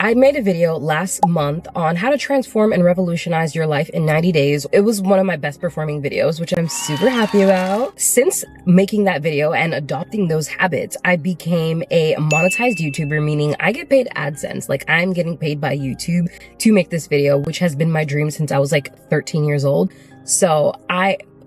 I made a video last month on how to transform and revolutionize your life in 90 days. It was one of my best performing videos, which I'm super happy about. Since making that video and adopting those habits, I became a monetized YouTuber, meaning I get paid AdSense. Like, I'm getting paid by YouTube to make this video, which has been my dream since I was like 13 years old. So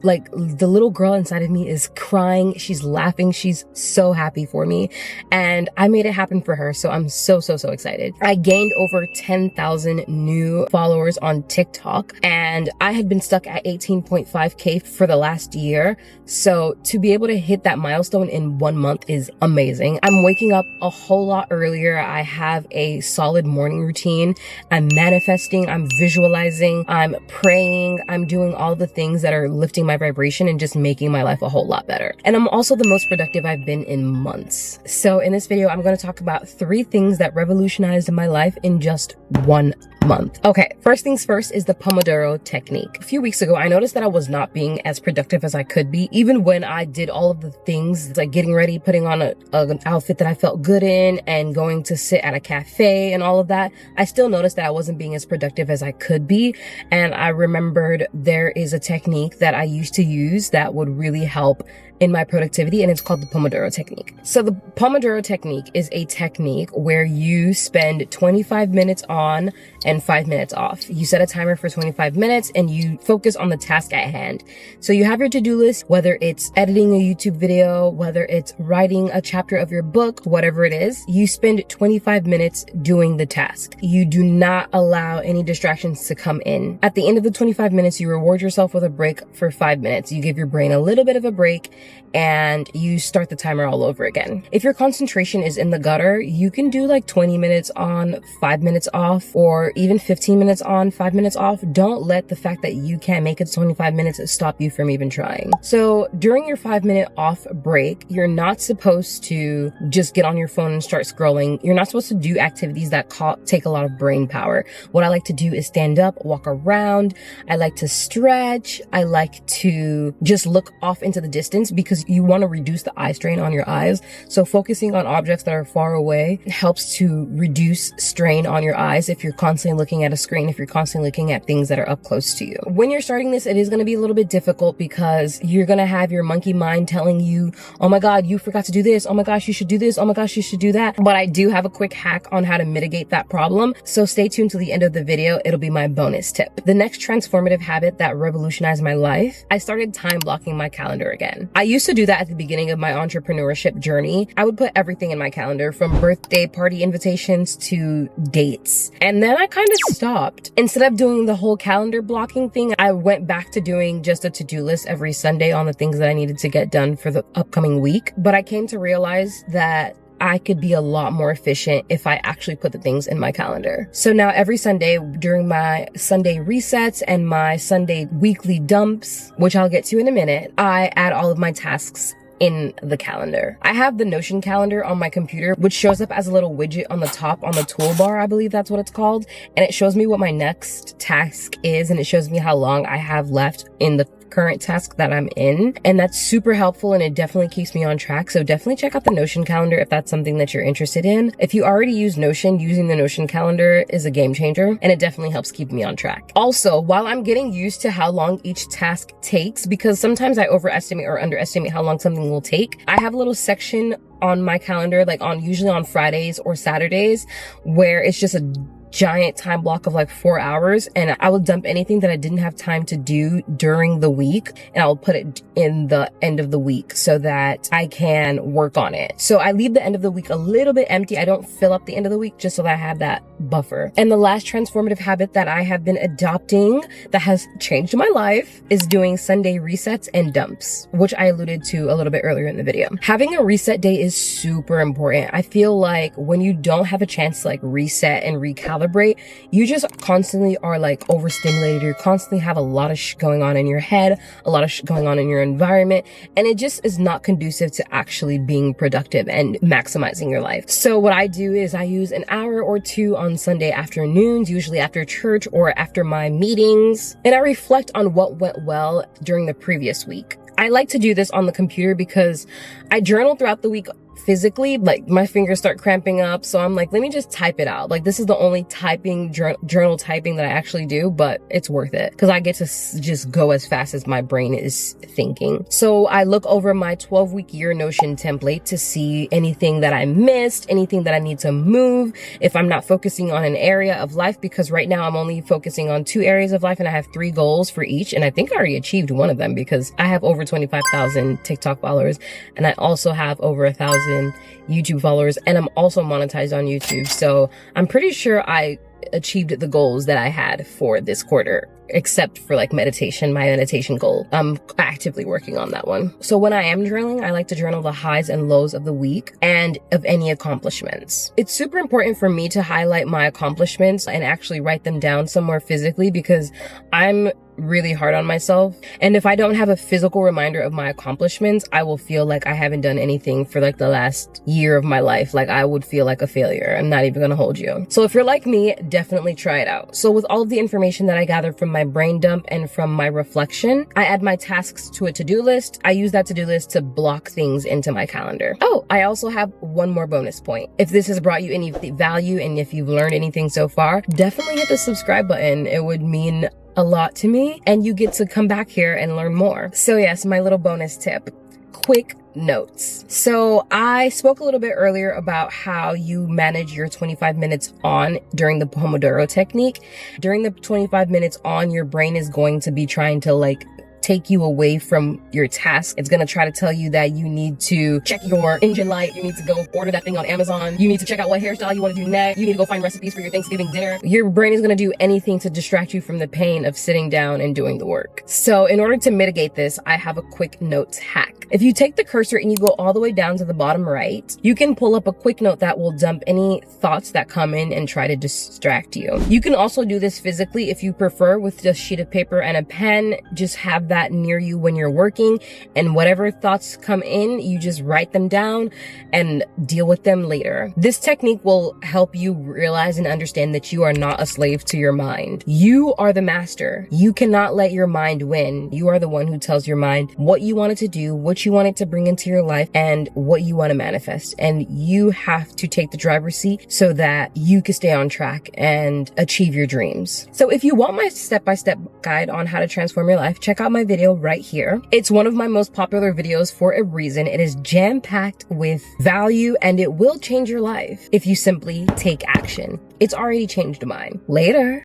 the little girl inside of me is crying. She's laughing. She's so happy for me. And I made it happen for her. So I'm so excited. I gained over 10,000 new followers on TikTok, and I had been stuck at 18.5K for the last year. So to be able to hit that milestone in 1 month is amazing. I'm waking up a whole lot earlier. I have a solid morning routine. I'm manifesting. I'm visualizing. I'm praying. I'm doing all the things that are lifting my vibration and just making my life a whole lot better. And I'm also the most productive I've been in months. So in this video, I'm going to talk about 3 things that revolutionized my life in just 1 month. Okay, first things first is the Pomodoro technique. A few weeks ago, I noticed that I was not being as productive as I could be, even when I did all of the things like getting ready, putting on an outfit that I felt good in, and going to sit at a cafe and all of that. I still noticed that I wasn't being as productive as I could be. And I remembered there is a technique that I used to use that would really help in my productivity, and it's called the Pomodoro technique. So the Pomodoro technique is a technique where you spend 25 minutes on and 5 minutes off. You set a timer for 25 minutes and you focus on the task at hand. So you have your to-do list, whether it's editing a YouTube video, whether it's writing a chapter of your book, whatever it is, you spend 25 minutes doing the task. You do not allow any distractions to come in. At the end of the 25 minutes, you reward yourself with a break for 5 minutes. You give your brain a little bit of a break and you start the timer all over again. If your concentration is in the gutter, you can do like 20 minutes on, 5 minutes off, or even 15 minutes on, 5 minutes off. Don't let the fact that you can't make it to 25 minutes stop you from even trying. So during your 5-minute off break, you're not supposed to just get on your phone and start scrolling. You're not supposed to do activities that take a lot of brain power. What I like to do is stand up, walk around. I like to stretch. I like to just look off into the distance because you want to reduce the eye strain on your eyes. So focusing on objects that are far away helps to reduce strain on your eyes if you're constantly looking at a screen, if you're constantly looking at things that are up close to you. When you're starting this, it is going to be a little bit difficult because you're going to have your monkey mind telling you, oh my God, you forgot to do this. Oh my gosh, you should do this. Oh my gosh, you should do that. But I do have a quick hack on how to mitigate that problem. So stay tuned to the end of the video. It'll be my bonus tip. The next transformative habit that revolutionized my life, I started time blocking my calendar again. I used to do that at the beginning of my entrepreneurship journey. I would put everything in my calendar, from birthday party invitations to dates. And then I kind of stopped. Instead of doing the whole calendar blocking thing, I went back to doing just a to-do list every Sunday on the things that I needed to get done for the upcoming week. But I came to realize that I could be a lot more efficient if I actually put the things in my calendar. So now every Sunday during my Sunday resets and my Sunday weekly dumps, which I'll get to in a minute, I add all of my tasks in the calendar. I have the Notion calendar on my computer, which shows up as a little widget on the top on the toolbar, I believe that's what it's called. And it shows me what my next task is, and it shows me how long I have left in the current task that I'm in. And that's super helpful, and it definitely keeps me on track. So definitely check out the Notion calendar if that's something that you're interested in. If you already use Notion, using the Notion calendar is a game changer, and it definitely helps keep me on track. Also, while I'm getting used to how long each task takes, because sometimes I overestimate or underestimate how long something will take, I have a little section on my calendar, like usually on Fridays or Saturdays, where it's just a giant time block of like 4 hours, and I will dump anything that I didn't have time to do during the week, and I'll put it in the end of the week so that I can work on it. So I leave the end of the week a little bit empty. I don't fill up the end of the week, just so that I have that buffer. And the last transformative habit that I have been adopting that has changed my life is doing Sunday resets and dumps, which I alluded to a little bit earlier in the video. Having a reset day is super important. I feel like when you don't have a chance to like reset and recalibrate, you just constantly are like overstimulated. You constantly have a lot of going on in your head, a lot of going on in your environment, and it just is not conducive to actually being productive and maximizing your life. So what I do is I use an hour or two on Sunday afternoons, usually after church or after my meetings, and I reflect on what went well during the previous week. I like to do this on the computer because I journal throughout the week physically, like my fingers start cramping up. So I'm like, let me just type it out. Like this is the only typing, journal typing that I actually do, but it's worth it because I get to just go as fast as my brain is thinking. So I look over my 12-week year Notion template to see anything that I missed, anything that I need to move, if I'm not focusing on an area of life, because right now I'm only focusing on 2 areas of life and I have 3 goals for each. And I think I already achieved one of them because I have over 25,000 TikTok followers and I also have over 1,000 YouTube followers, and I'm also monetized on YouTube. So I'm pretty sure I achieved the goals that I had for this quarter, except for like meditation, my meditation goal. I'm actively working on that one. So when I am journaling, I like to journal the highs and lows of the week and of any accomplishments. It's super important for me to highlight my accomplishments and actually write them down somewhere physically because I'm really hard on myself. And if I don't have a physical reminder of my accomplishments, I will feel like I haven't done anything for like the last year of my life. Like I would feel like a failure. I'm not even gonna hold you. So if you're like me, definitely try it out. So with all of the information that I gathered from my brain dump and from my reflection, I add my tasks to a to-do list. I use that to-do list to block things into my calendar. Oh, I also have one more bonus point. If this has brought you any value and if you've learned anything so far, definitely hit the subscribe button. It would mean a lot to me and you get to come back here and learn more. So yes, my little bonus tip, quick notes. So I spoke a little bit earlier about how you manage your 25 minutes on during the Pomodoro technique. During the 25 minutes on, your brain is going to be trying to like take you away from your task. It's going to try to tell you that you need to check your engine light. You need to go order that thing on Amazon. You need to check out what hairstyle you want to do next. You need to go find recipes for your Thanksgiving dinner. Your brain is going to do anything to distract you from the pain of sitting down and doing the work. So in order to mitigate this, I have a quick notes hack. If you take the cursor and you go all the way down to the bottom right, you can pull up a quick note that will dump any thoughts that come in and try to distract you. You can also do this physically if you prefer with just a sheet of paper and a pen. Just have that near you when you're working, and whatever thoughts come in, you just write them down and deal with them later. This technique will help you realize and understand that you are not a slave to your mind. You are the master. You cannot let your mind win. You are the one who tells your mind what you want it to do, what you want it to bring into your life, and what you want to manifest. And you have to take the driver's seat so that you can stay on track and achieve your dreams. So if you want my step-by-step guide on how to transform your life, check out my video right here. It's one of my most popular videos for a reason. It is jam-packed with value and it will change your life if you simply take action. It's already changed mine. Later.